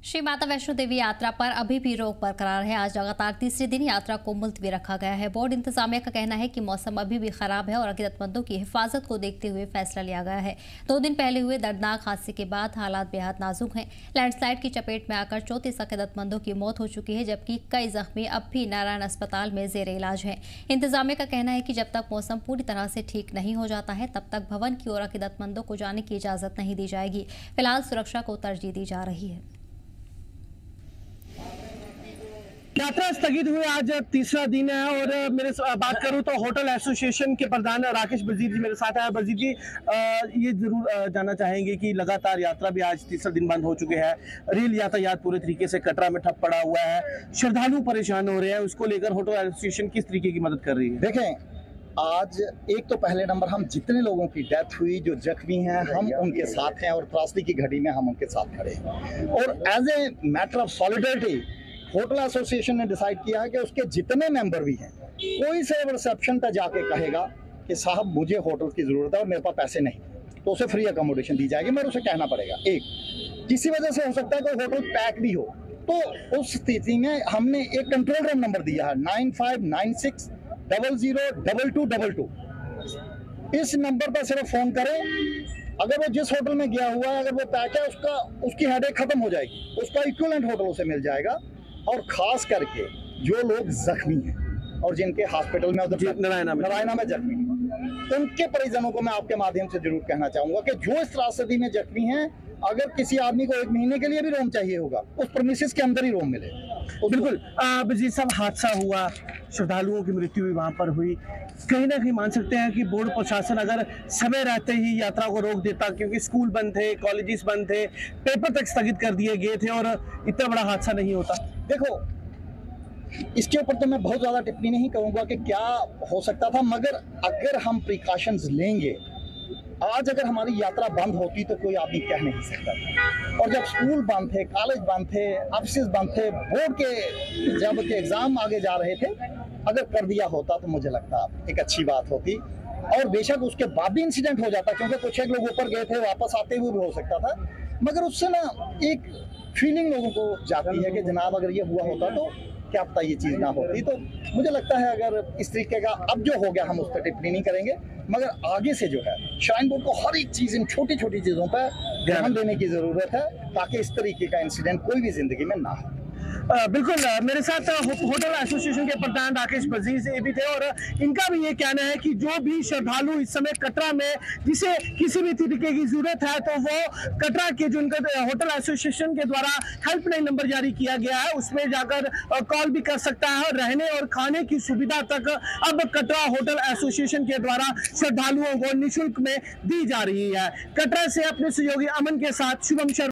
श्री माता वैष्णो देवी यात्रा पर अभी भी रोक बरकरार है। आज लगातार तीसरे दिन यात्रा को मुलतवी रखा गया है। बोर्ड इंतजामिया का कहना है कि मौसम अभी भी खराब है और अकीदतमंदों की हिफाजत को देखते हुए फैसला लिया गया है। 2 दिन पहले हुए दर्दनाक हादसे के बाद हालात बेहद नाजुक हैं। लैंडस्लाइड की चपेट में आकर 34 अकीदतमंदों की मौत हो चुकी है, जबकि कई जख्मी अब भी नारायण अस्पताल में जेर इलाज हैं। इंतजामिया का कहना है कि जब तक मौसम पूरी तरह से ठीक नहीं हो जाता है, तब तक भवन की ओर अकीदतमंदों को जाने की इजाजत नहीं दी जाएगी। फिलहाल सुरक्षा को तरजीह दी जा रही है। यात्रा स्थगित हुए आज तीसरा दिन है और मेरे बात करूं तो होटल एसोसिएशन के प्रधान राकेश वजीर जी मेरे साथ है। वजीर जी, ये जरूर जानना चाहेंगे कि लगातार यात्रा भी आज तीसरा दिन बंद हो चुके हैं, रेल यातायात पूरे तरीके से कटरा में ठप पड़ा हुआ है, श्रद्धालु परेशान हो रहे हैं, उसको लेकर होटल एसोसिएशन किस तरीके की मदद कर रही है? देखें, आज एक तो पहले नंबर हम जितने लोगों की डेथ हुई, जो जख्मी हैं, हम उनके साथ हैं और त्रासदी की घड़ी में हम उनके साथ खड़े हैं। और as a matter of solidarity hotel association ने डिसाइड किया है कि उसके जितने मेंबर भी हैं, कोई से रिसेप्शन पर जाके कहेगा कि साहब मुझे होटल की ज़रूरत है और मेरे पास पैसे नहीं, तो उसे फ्री अकोमोडेशन दी जाएगी। मगर उसे कहना पड़ेगा। एक किसी वजह से हो सकता है कि होटल पैक भी हो, तो उस स्थिति में हमने एक कंट्रोल रूम नंबर दिया है 9596 002222। इस नंबर पर सिर्फ फोन करें। अगर वो जिस होटल में गया हुआ है, अगर वो पैक है, उसकी हेडेक खत्म हो जाएगी, उसका इक्विवेलेंट होटल उसे मिल जाएगा। और खास करके जो लोग जख्मी हैं और जिनके हॉस्पिटल में नारायणा में जख्मी हैं, उनके परिजनों को मैं आपके माध्यम से जरूर कहना चाहूंगा कि जो इस त्रासदी में जख्मी हैं, अगर किसी आदमी को 1 महीने के लिए भी रूम चाहिए होगा, उस प्रीमिसेस के अंदर ही रूम मिले। बिल्कुल। वजीर साहब, हादसा हुआ, श्रद्धालुओं की मृत्यु भी वहां पर हुई, कहीं ना कहीं मान सकते हैं कि बोर्ड प्रशासन अगर समय रहते ही यात्रा को रोक देता, क्योंकि स्कूल बंद थे, कॉलेजेस बंद थे, पेपर तक स्थगित कर दिए गए थे और इतना बड़ा हादसा नहीं होता। देखो, इसके ऊपर तो मैं बहुत ज़्यादा टिप्पणी नहीं करूंगा कि क्या हो सकता था, मगर अगर हम प्रिकॉशंस लेंगे, आज अगर हमारी यात्रा बंद होती तो कोई आदमी कह नहीं सकता था। और जब स्कूल बंद थे, कॉलेज बंद थे, ऑफिस बंद थे, बोर्ड के जब के एग्जाम आगे जा रहे थे, अगर कर दिया होता तो मुझे लगता एक अच्छी बात होती। और बेशक उसके बाद भी इंसिडेंट हो जाता, क्योंकि कुछ एक लोग ऊपर गए थे, वापस आते हुए भी हो सकता था, मगर उससे ना एक फीलिंग लोगों को जाती है कि जनाब अगर ये हुआ होता तो क्या पता ये चीज़ ना होती। तो मुझे लगता है अगर इस तरीके का अब जो हो गया, हम उस पर टिप्पणी नहीं करेंगे, मगर आगे से जो है श्राइन बोर्ड को हर एक चीज़, इन छोटी छोटी चीज़ों पर ध्यान देने की ज़रूरत है, ताकि इस तरीके का इंसिडेंट कोई भी जिंदगी में ना हो। बिल्कुल। मेरे साथ होटल एसोसिएशन के प्रधान राकेश वजीर से भी थे और इनका भी ये कहना है कि जो भी श्रद्धालु इस समय कटरा में जिसे किसी भी तरीके की जरूरत है, तो वो कटरा के जो उनका होटल एसोसिएशन के द्वारा हेल्पलाइन नंबर जारी किया गया है, उसमें जाकर कॉल भी कर सकता है और रहने और खाने की सुविधा तक अब कटरा होटल एसोसिएशन के द्वारा श्रद्धालुओं को निःशुल्क में दी जा रही है। कटरा से अपने सहयोगी अमन के साथ शुभम शर्मा।